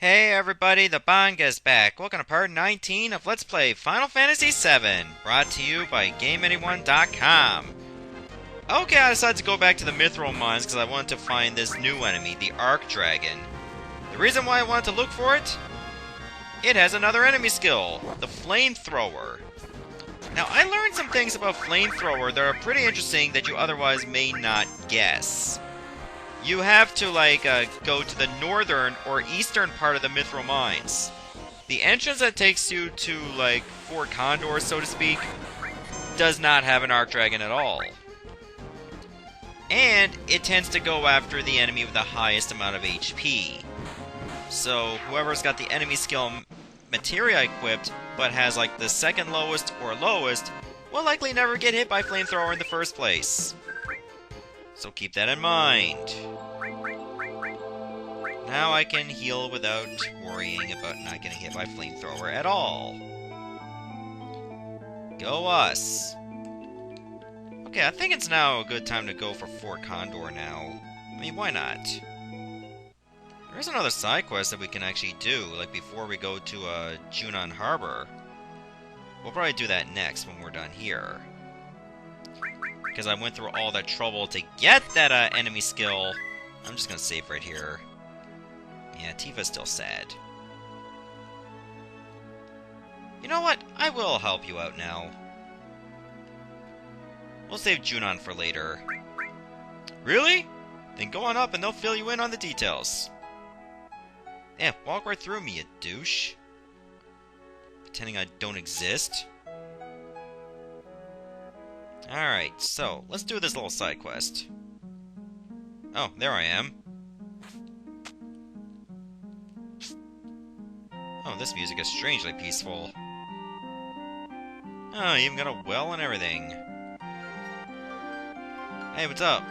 Hey everybody, the Banga's back. Welcome to part 19 of Let's Play Final Fantasy VII, brought to you by GameAnyone.com. Okay, I decided to go back to the Mithril Mines because I wanted to find this new enemy, the Arc Dragon. The reason why I wanted to look for it? It has another enemy skill, the Flamethrower. Now, I learned some things about Flamethrower that are pretty interesting that you otherwise may not guess. You have to, go to the northern or eastern part of the Mithril Mines. The entrance that takes you to, Fort Condor, so to speak, does not have an Arc Dragon at all. And it tends to go after the enemy with the highest amount of HP. So, whoever's got the enemy skill materia equipped, but has, the second lowest or lowest, will likely never get hit by Flamethrower in the first place. So keep that in mind. Now I can heal without worrying about not getting hit by Flamethrower at all. Go us! Okay, I think it's now a good time to go for Fort Condor now. I mean, why not? There's another side quest that we can actually do, before we go to Junon Harbor. We'll probably do that next when we're done here. Because I went through all that trouble to get that enemy skill. I'm just gonna save right here. Yeah, Tifa's still sad. You know what? I will help you out now. We'll save Junon for later. Really? Then go on up and they'll fill you in on the details. Yeah, walk right through me, you douche. Pretending I don't exist. Alright, so, let's do this little side quest. Oh, there I am. Oh, this music is strangely peaceful. Oh, you even got a well and everything. Hey, what's up?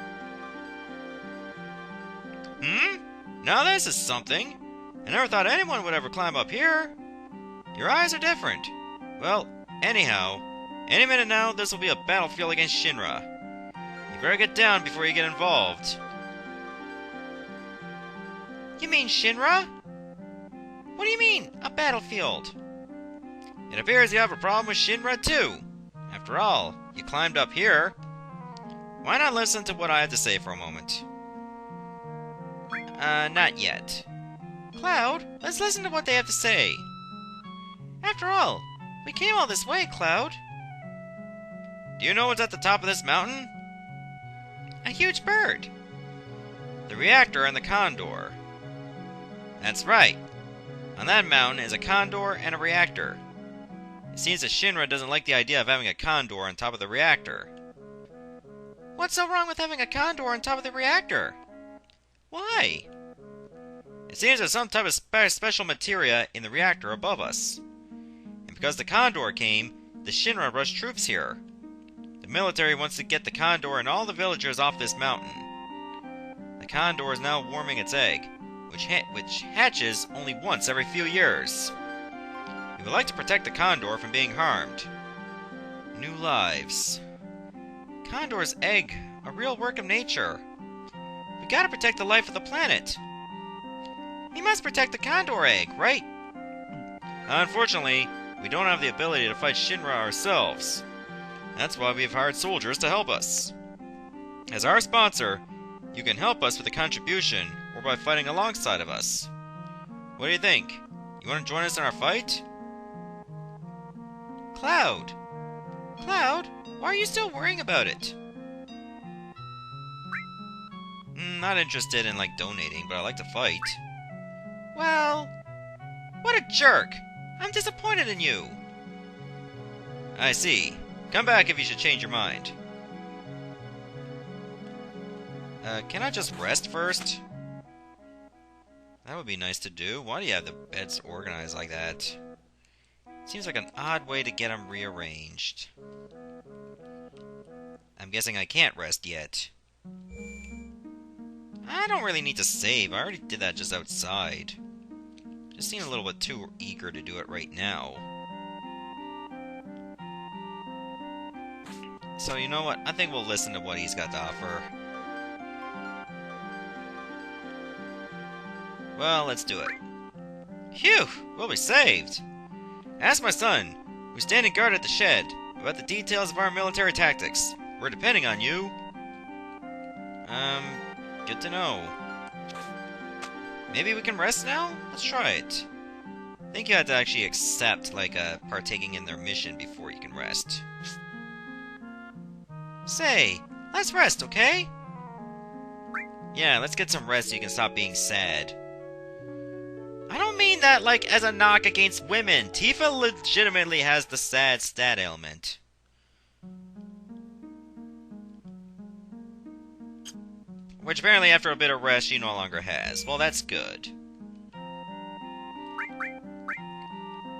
Now this is something. I never thought anyone would ever climb up here. Your eyes are different. Well, anyhow, any minute now, this will be a battlefield against Shinra. You better get down before you get involved. You mean Shinra? What do you mean, a battlefield? It appears you have a problem with Shinra too. After all, you climbed up here. Why not listen to what I have to say for a moment? Not yet. Cloud, let's listen to what they have to say. After all, we came all this way, Cloud. Do you know what's at the top of this mountain? A huge bird. The reactor and the condor. That's right. On that mountain is a condor and a reactor. It seems that Shinra doesn't like the idea of having a condor on top of the reactor. What's so wrong with having a condor on top of the reactor? Why? It seems there's some type of special materia in the reactor above us. And because the condor came, the Shinra rushed troops here. The military wants to get the condor and all the villagers off this mountain. The condor is now warming its egg, which hatches only once every few years. We would like to protect the condor from being harmed. New lives. Condor's egg, a real work of nature. We gotta protect the life of the planet. We must protect the condor egg, right? Unfortunately, we don't have the ability to fight Shinra ourselves. That's why we've hired soldiers to help us. As our sponsor, you can help us with a contribution or by fighting alongside of us. What do you think? You want to join us in our fight? Cloud! Cloud, why are you still worrying about it? Not interested in, donating, but I like to fight. Well, what a jerk! I'm disappointed in you! I see. Come back if you should change your mind. Can I just rest first? That would be nice to do. Why do you have the beds organized like that? Seems like an odd way to get them rearranged. I'm guessing I can't rest yet. I don't really need to save. I already did that just outside. Just seem a little bit too eager to do it right now. So you know what? I think we'll listen to what he's got to offer. Well, let's do it. Phew! We'll be saved! Ask my son, who's standing guard at the shed, about the details of our military tactics. We're depending on you. Good to know. Maybe we can rest now? Let's try it. I think you have to actually accept, like, partaking in their mission before you can rest. Say, let's rest, okay? Yeah, let's get some rest so you can stop being sad. I don't mean that, like, as a knock against women. Tifa legitimately has the sad stat ailment. Which apparently after a bit of rest she no longer has. Well, that's good.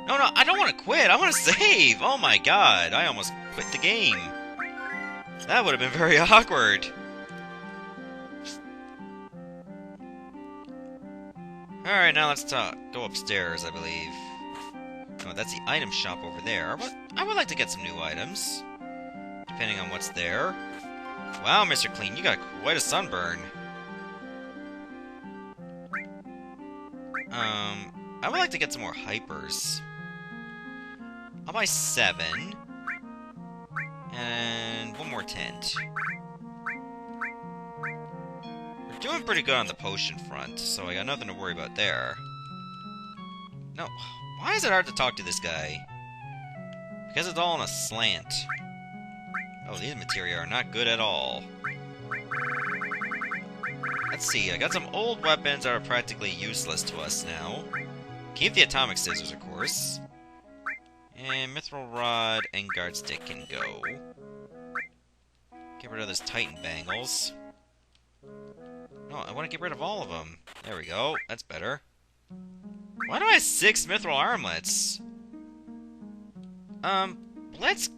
No, I don't want to quit. I want to save. Oh my god, I almost quit the game. That would have been very awkward. Alright, now let's go upstairs, I believe. Oh, that's the item shop over there. But I would like to get some new items. Depending on what's there. Wow, Mr. Clean, you got quite a sunburn. I would like to get some more hypers. I'll buy 7. And one more tent. We're doing pretty good on the potion front, so I got nothing to worry about there. No, why is it hard to talk to this guy? Because it's all on a slant. Oh, these materia are not good at all. Let's see, I got some old weapons that are practically useless to us now. Keep the atomic scissors, of course. And mithril rod and guard stick can go. Get rid of this titan bangles. No, I want to get rid of all of them. There we go, that's better. Why do I have 6 mithril armlets? Let's...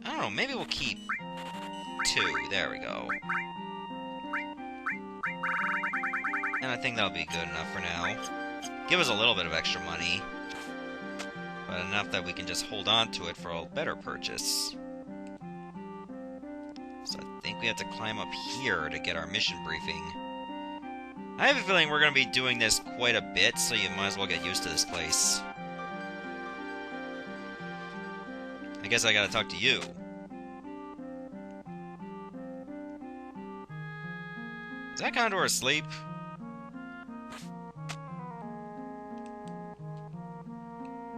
I don't know, maybe we'll keep 2. There we go. And I think that'll be good enough for now. Give us a little bit of extra money. But enough that we can just hold on to it for a better purchase. So I think we have to climb up here to get our mission briefing. I have a feeling we're going to be doing this quite a bit, so you might as well get used to this place. I guess I gotta talk to you. Is that Condor asleep?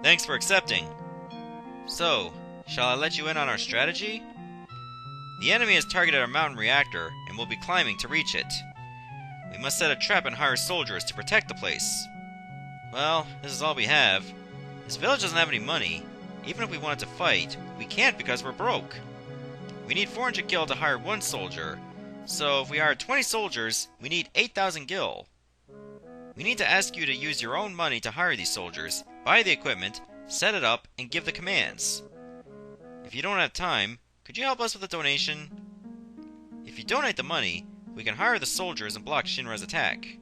Thanks for accepting. So, shall I let you in on our strategy? The enemy has targeted our mountain reactor, and will be climbing to reach it. We must set a trap and hire soldiers to protect the place. Well, this is all we have. This village doesn't have any money. Even if we wanted to fight, we can't because we're broke. We need 400 gil to hire 1 soldier, so if we hire 20 soldiers, we need 8,000 gil. We need to ask you to use your own money to hire these soldiers, buy the equipment, set it up, and give the commands. If you don't have time, could you help us with a donation? If you donate the money, we can hire the soldiers and block Shinra's attack.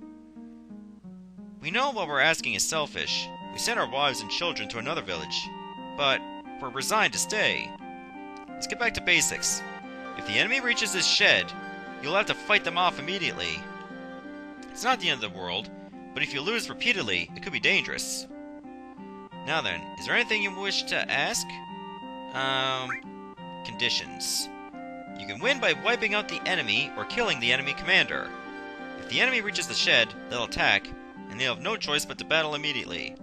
We know what we're asking is selfish. We sent our wives and children to another village, but we're resigned to stay. Let's get back to basics. If the enemy reaches this shed, you'll have to fight them off immediately. It's not the end of the world, but if you lose repeatedly, it could be dangerous. Now then, is there anything you wish to ask? Conditions. You can win by wiping out the enemy or killing the enemy commander. If the enemy reaches the shed, they'll attack, and they'll have no choice but to battle immediately.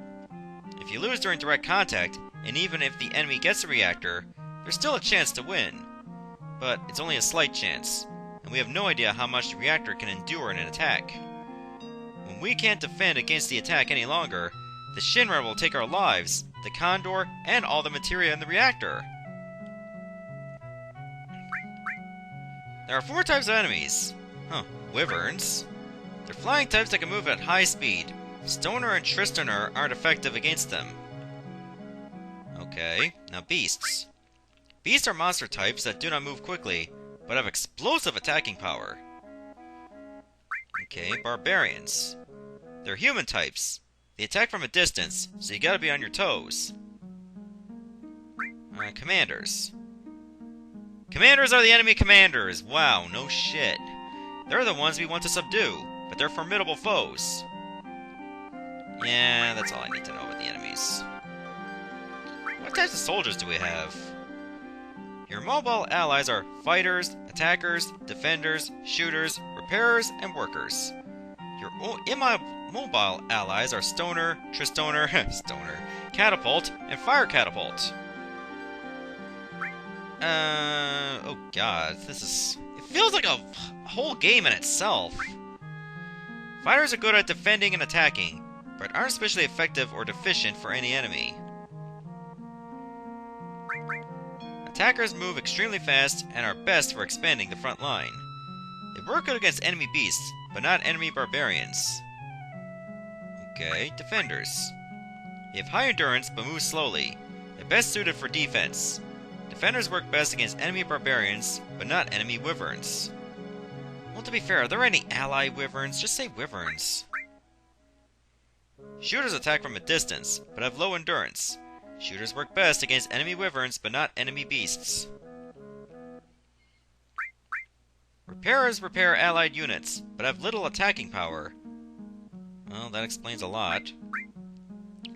If you lose during direct contact, and even if the enemy gets the reactor, there's still a chance to win. But it's only a slight chance, and we have no idea how much the reactor can endure in an attack. When we can't defend against the attack any longer, the Shinra will take our lives, the Condor, and all the materia in the reactor. There are 4 types of enemies. Wyverns. They're flying types that can move at high speed. Stoner and Tristaner aren't effective against them. Okay, now beasts. Beasts are monster types that do not move quickly, but have explosive attacking power. Okay, barbarians. They're human types. They attack from a distance, so you gotta be on your toes. Commanders. Commanders are the enemy commanders! Wow, no shit. They're the ones we want to subdue, but they're formidable foes. Yeah, that's all I need to know about the enemies. What types of soldiers do we have? Your mobile allies are fighters, attackers, defenders, shooters, repairers, and workers. Your immobile allies are stoner, tristoner, stoner, catapult, and fire catapult. Oh god, this is... It feels like a whole game in itself. Fighters are good at defending and attacking, but aren't especially effective or deficient for any enemy. Attackers move extremely fast and are best for expanding the front line. They work good against enemy beasts, but not enemy barbarians. Okay, defenders. They have high endurance but move slowly. They're best suited for defense. Defenders work best against enemy barbarians, but not enemy wyverns. Well, to be fair, are there any ally wyverns? Just say wyverns. Shooters attack from a distance, but have low endurance. Shooters work best against enemy wyverns, but not enemy beasts. Repairers repair allied units, but have little attacking power. Well, that explains a lot.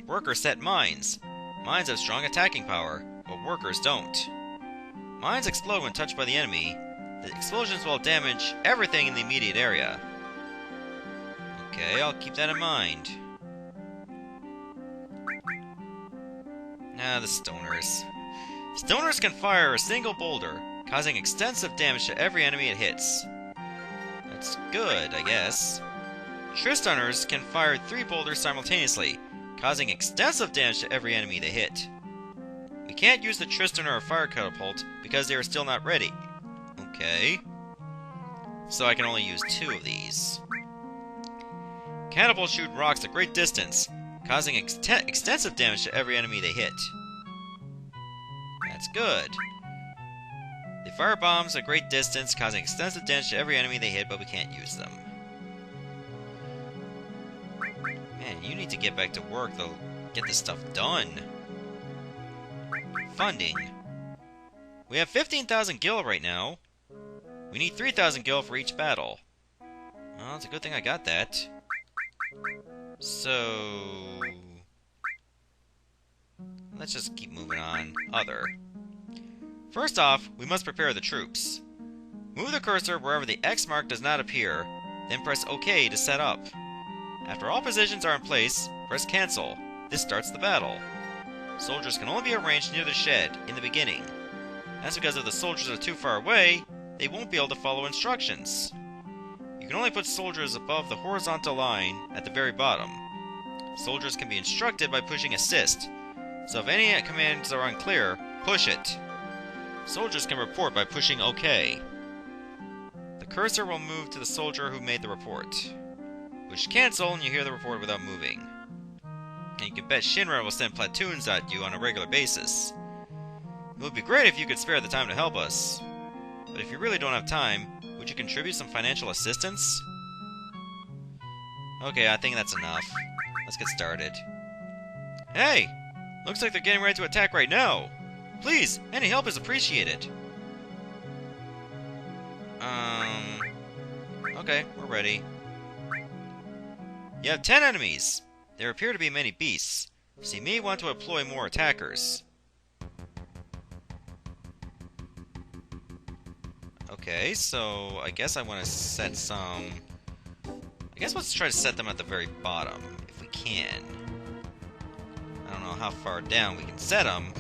Workers set mines. Mines have strong attacking power, but workers don't. Mines explode when touched by the enemy. The explosions will damage everything in the immediate area. Okay, I'll keep that in mind. The stoners. Stoners can fire a single boulder, causing extensive damage to every enemy it hits. That's good, I guess. Tristoners can fire 3 boulders simultaneously, causing extensive damage to every enemy they hit. We can't use the Tristoner or fire catapult because they are still not ready. Okay. So I can only use 2 of these. Catapults shoot rocks at great distance, causing extensive damage to every enemy they hit. That's good. They fire bombs at great distance, causing extensive damage to every enemy they hit, but we can't use them. Man, you need to get back to work, though. Get this stuff done. Funding. We have 15,000 gil right now. We need 3,000 gil for each battle. Well, it's a good thing I got that. So... let's just keep moving on. Other. First off, we must prepare the troops. Move the cursor wherever the X mark does not appear, then press OK to set up. After all positions are in place, press cancel. This starts the battle. Soldiers can only be arranged near the shed in the beginning. That's because if the soldiers are too far away, they won't be able to follow instructions. You can only put soldiers above the horizontal line at the very bottom. Soldiers can be instructed by pushing assist, so if any commands are unclear, push it. Soldiers can report by pushing OK. The cursor will move to the soldier who made the report. Push cancel and you hear the report without moving. And you can bet Shinra will send platoons at you on a regular basis. It would be great if you could spare the time to help us. But if you really don't have time, would you contribute some financial assistance? Okay, I think that's enough. Let's get started. Hey! Looks like they're getting ready to attack right now! Please, any help is appreciated. Okay, we're ready. You have 10 enemies. There appear to be many beasts, so you may want to employ more attackers. Okay, so I guess I want to set some... I guess let's try to set them at the very bottom, if we can. I don't know how far down we can set them.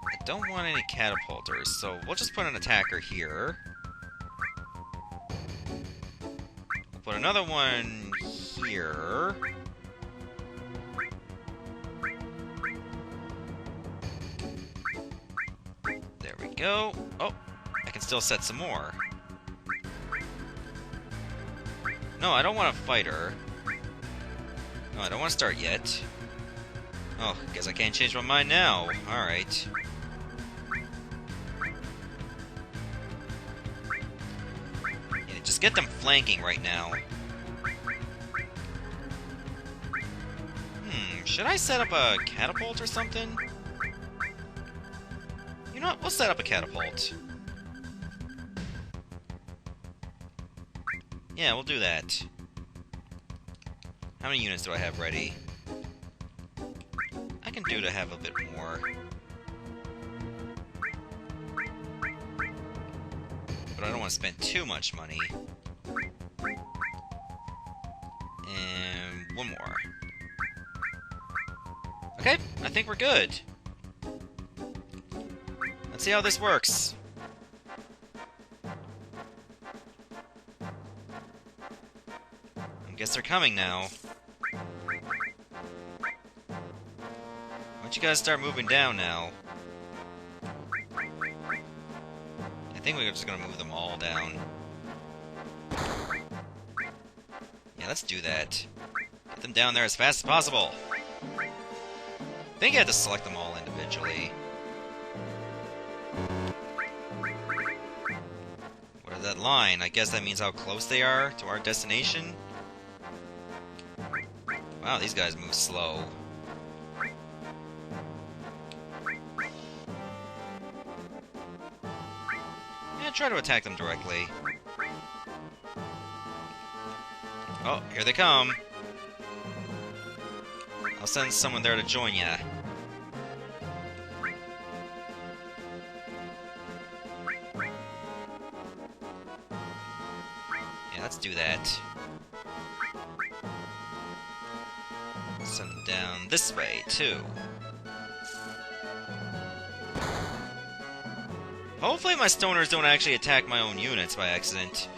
I don't want any catapulters, so we'll just put an attacker here. We'll put another one here. There we go. Oh, I can still set some more. No, I don't want a fighter. No, I don't want to start yet. Oh, guess I can't change my mind now. Alright. Yeah, just get them flanking right now. Should I set up a catapult or something? You know what? We'll set up a catapult. Yeah, we'll do that. How many units do I have ready? I can do to have a bit more. But I don't want to spend too much money. And one more. Okay, I think we're good. Let's see how this works. I guess they're coming now. Why don't you guys start moving down now? I think we're just gonna move them all down. Yeah, let's do that. Get them down there as fast as possible. I think I have to select them all individually. What is that line? I guess that means how close they are to our destination. Wow, these guys move slow. Yeah, try to attack them directly. Oh, here they come. I'll send someone there to join ya. Yeah, let's do that. Send them down this way, too. Hopefully my stoners don't actually attack my own units by accident.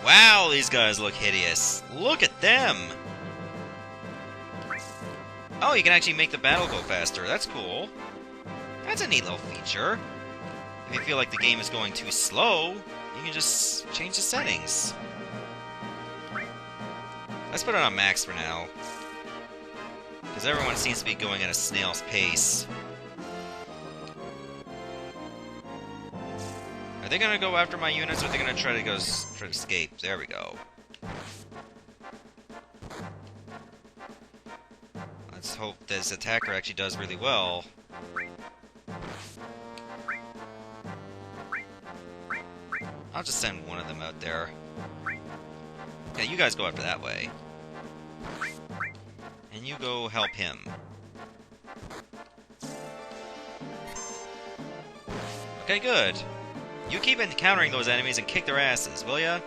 Wow, these guys look hideous. Look at them! Oh, you can actually make the battle go faster. That's cool. That's a neat little feature. If you feel like the game is going too slow, you can just change the settings. Let's put it on max for now. Because everyone seems to be going at a snail's pace. Are they gonna go after my units, or are they gonna try to escape? There we go. Let's hope this attacker actually does really well. I'll just send one of them out there. Yeah, you guys go after that way. And you go help him. Okay, good. You keep encountering those enemies and kick their asses, will ya?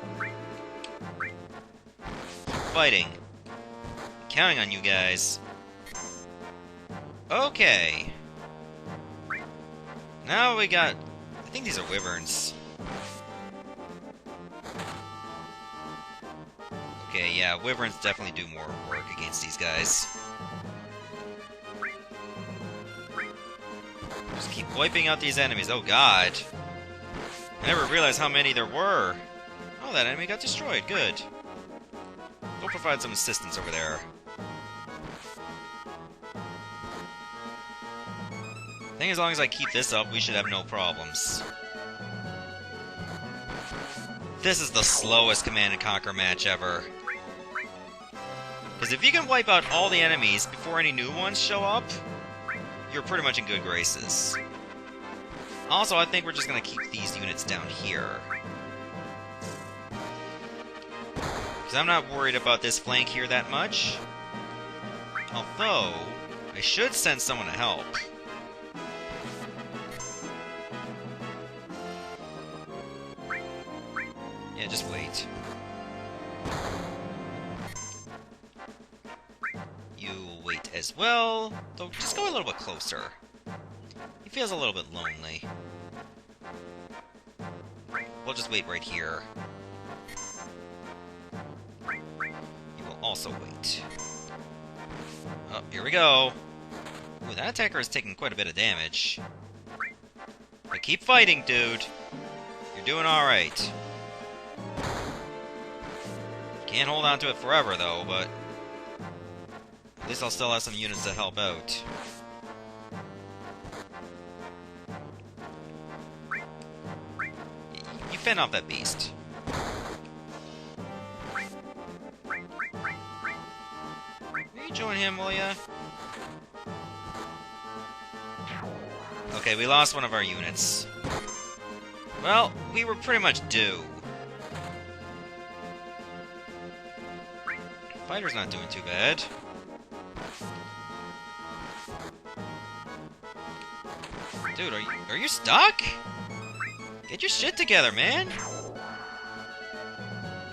Keep fighting. I'm counting on you guys. Okay. Now we got... I think these are wyverns. Okay, yeah, wyverns definitely do more work against these guys. Just keep wiping out these enemies. Oh god. I never realized how many there were. Oh, that enemy got destroyed. Good. Go provide some assistance over there. I think as long as I keep this up, we should have no problems. This is the slowest Command & Conquer match ever. Because if you can wipe out all the enemies before any new ones show up, you're pretty much in good graces. Also, I think we're just going to keep these units down here. Because I'm not worried about this flank here that much. Although, I should send someone to help. Yeah, just wait. You wait as well, though just go a little bit closer. He feels a little bit lonely. We'll just wait right here. You will also wait. Oh, here we go. Ooh, that attacker is taking quite a bit of damage. But keep fighting, dude. You're doing alright. Can't hold on to it forever, though, but... at least I'll still have some units to help out. You fend off that beast. Will you join him, will ya? Okay, we lost one of our units. Well, we were pretty much due. Fighter's not doing too bad. Dude, are you stuck? Get your shit together, man!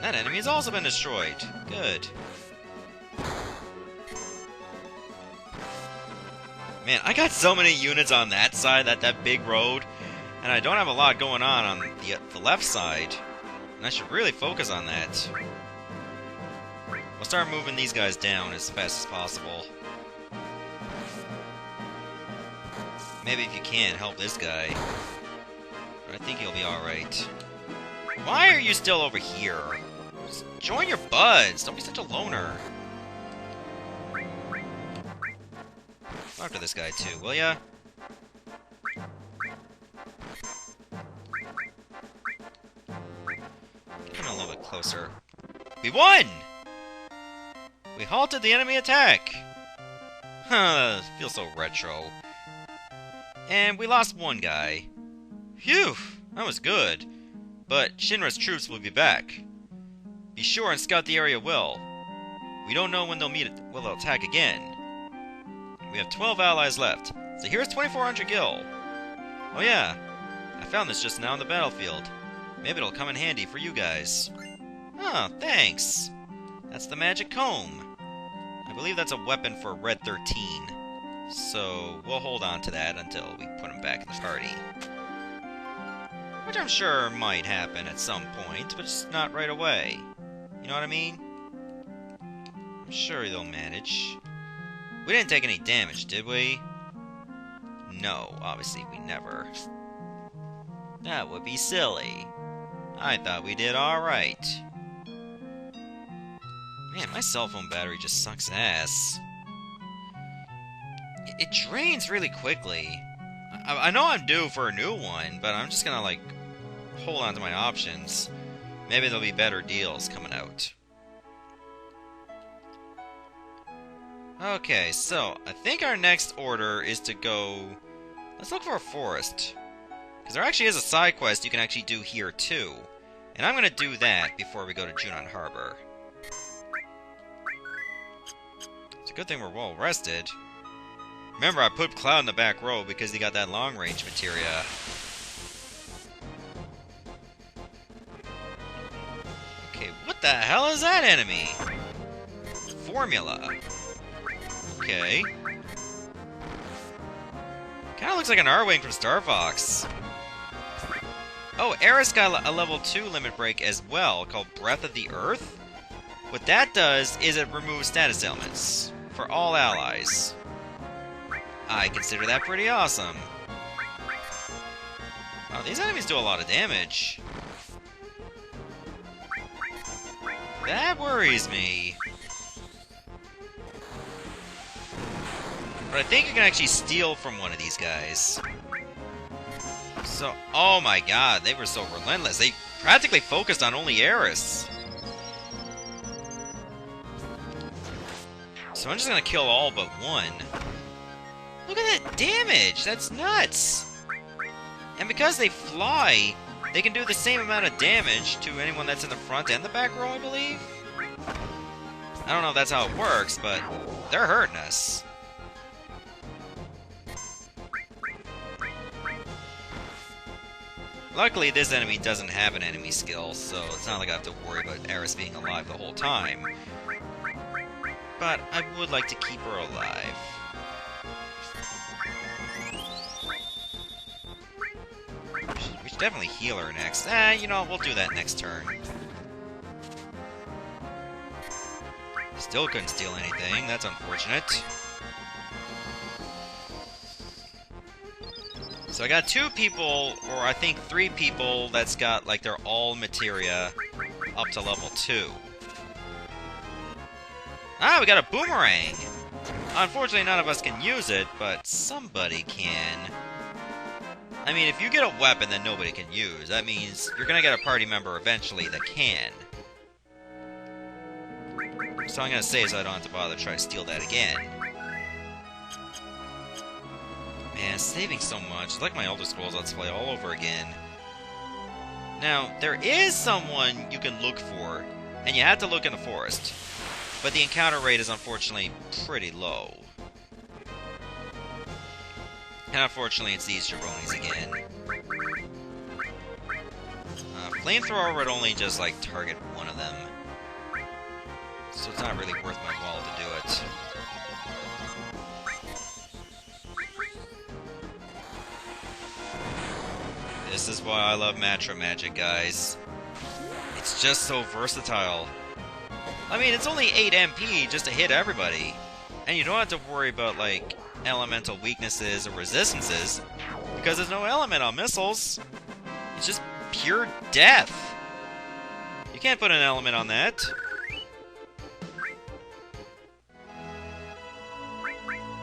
That enemy has also been destroyed. Good. Man, I got so many units on that side, that big road, and I don't have a lot going on the left side. And I should really focus on that. We'll start moving these guys down as fast as possible. Maybe if you can, help this guy. But I think he'll be alright. Why are you still over here? Just join your buds! Don't be such a loner. Go after this guy too, will ya? Get him a little bit closer. We won! We halted the enemy attack! Huh, feels so retro. And we lost one guy. Phew, that was good. But Shinra's troops will be back. Be sure and scout the area well. We don't know when they'll attack again. We have 12 allies left, so here's 2,400 gil. Oh yeah, I found this just now on the battlefield. Maybe it'll come in handy for you guys. Oh, thanks. That's the magic comb. I believe that's a weapon for Red 13. So, we'll hold on to that until we put him back in the party. Which I'm sure might happen at some point, but just not right away. You know what I mean? I'm sure they'll manage. We didn't take any damage, did we? No, obviously we never. That would be silly. I thought we did alright. Man, my cell phone battery just sucks ass. It drains really quickly. I know I'm due for a new one, but I'm just gonna, like, hold on to my options. Maybe there'll be better deals coming out. Okay, so I think our next order is to go... Let's look for a forest. Because there actually is a side quest you can actually do here too. And I'm going to do that before we go to Junon Harbor. It's a good thing we're well rested. Remember, I put Cloud in the back row because he got that long range materia. Okay, what the hell is that enemy? Formula. Okay. Kinda looks like an R-Wing from Star Fox. Oh, Eris got a level 2 limit break as well, called Breath of the Earth. What that does is it removes status ailments for all allies. I consider that pretty awesome. Wow, these enemies do a lot of damage. That worries me. But I think you can actually steal from one of these guys. So, oh my god, they were so relentless. They practically focused on only Eris. So I'm just gonna kill all but one. Look at that damage! That's nuts! And because they fly, they can do the same amount of damage to anyone that's in the front and the back row, I believe? I don't know if that's how it works, but they're hurting us. Luckily, this enemy doesn't have an enemy skill, so it's not like I have to worry about Eris being alive the whole time. But I would like to keep her alive. We should definitely heal her next. You know, we'll do that next turn. Still couldn't steal anything, that's unfortunate. So I got 2 people, or I think 3 people, that's got, like, their all materia up to level 2. Ah, we got a boomerang! Unfortunately, none of us can use it, but somebody can. I mean, if you get a weapon that nobody can use, that means you're gonna get a party member eventually that can. So I'm gonna save so I don't have to bother to try to steal that again. Man, saving so much. It's like my Elder Scrolls Let's Play all over again. Now, there is someone you can look for, and you have to look in the forest. but the encounter rate is unfortunately pretty low. And unfortunately, it's these jabronis again. Flamethrower would only just, like, target one of them. So it's not really worth my while to do it. This is why I love Matro Magic, guys. It's just so versatile. I mean, it's only 8 MP just to hit everybody. And you don't have to worry about, like, elemental weaknesses or resistances, because there's no element on missiles. It's just pure death. You can't put an element on that.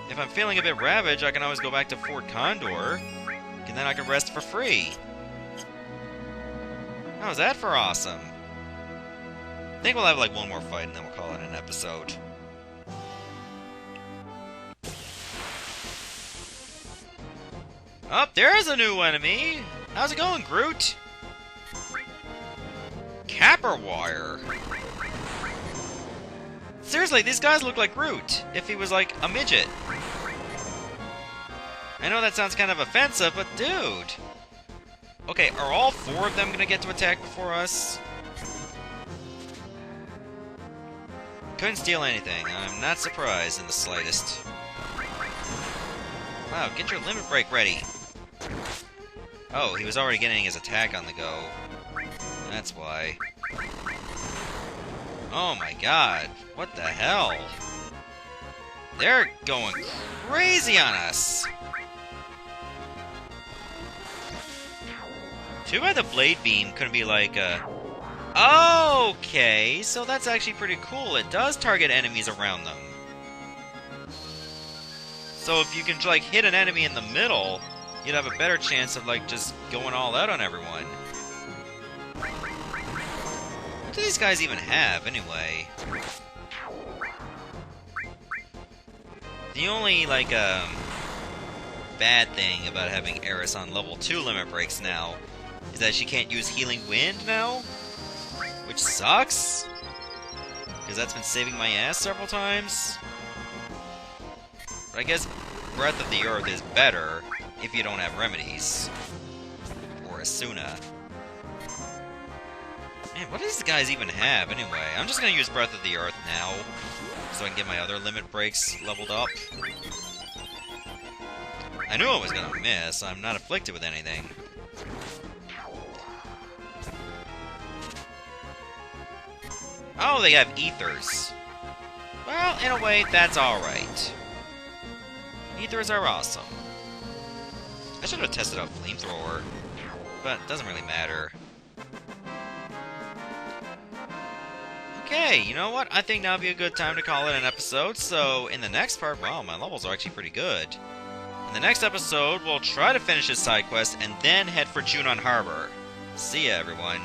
If I'm feeling a bit ravaged, I can always go back to Fort Condor, and then I can rest for free. How's that for awesome? I think we'll have like one more fight and then we'll call it an episode. Oh, there's a new enemy! How's it going, Groot? Capper Wire! Seriously, these guys look like Groot, if he was like a midget. I know that sounds kind of offensive, but dude! Okay, are all 4 of them gonna get to attack before us? Couldn't steal anything. I'm not surprised in the slightest. Wow, get your limit break ready. Oh, he was already getting his attack on the go. That's why. Oh my god, what the hell? They're going crazy on us! Too bad the Blade Beam couldn't be like okay, so that's actually pretty cool. It does target enemies around them. So if you can, like, hit an enemy in the middle, you'd have a better chance of, like, just going all out on everyone. What do these guys even have, anyway? The only, like, bad thing about having Eris on level 2 limit breaks now is that she can't use Healing Wind now, which sucks, because that's been saving my ass several times. But I guess Breath of the Earth is better if you don't have remedies. Or Asuna. Man, what do these guys even have, anyway? I'm just gonna use Breath of the Earth now, so I can get my other limit breaks leveled up. I knew I was gonna miss. I'm not afflicted with anything. Oh, they have ethers. Well, in a way, that's alright. Ethers are awesome. I should have tested out Flamethrower, but it doesn't really matter. Okay, you know what? I think now would be a good time to call it an episode, so in the next part, wow, my levels are actually pretty good. In the next episode, we'll try to finish this side quest and then head for Junon Harbor. See ya, everyone.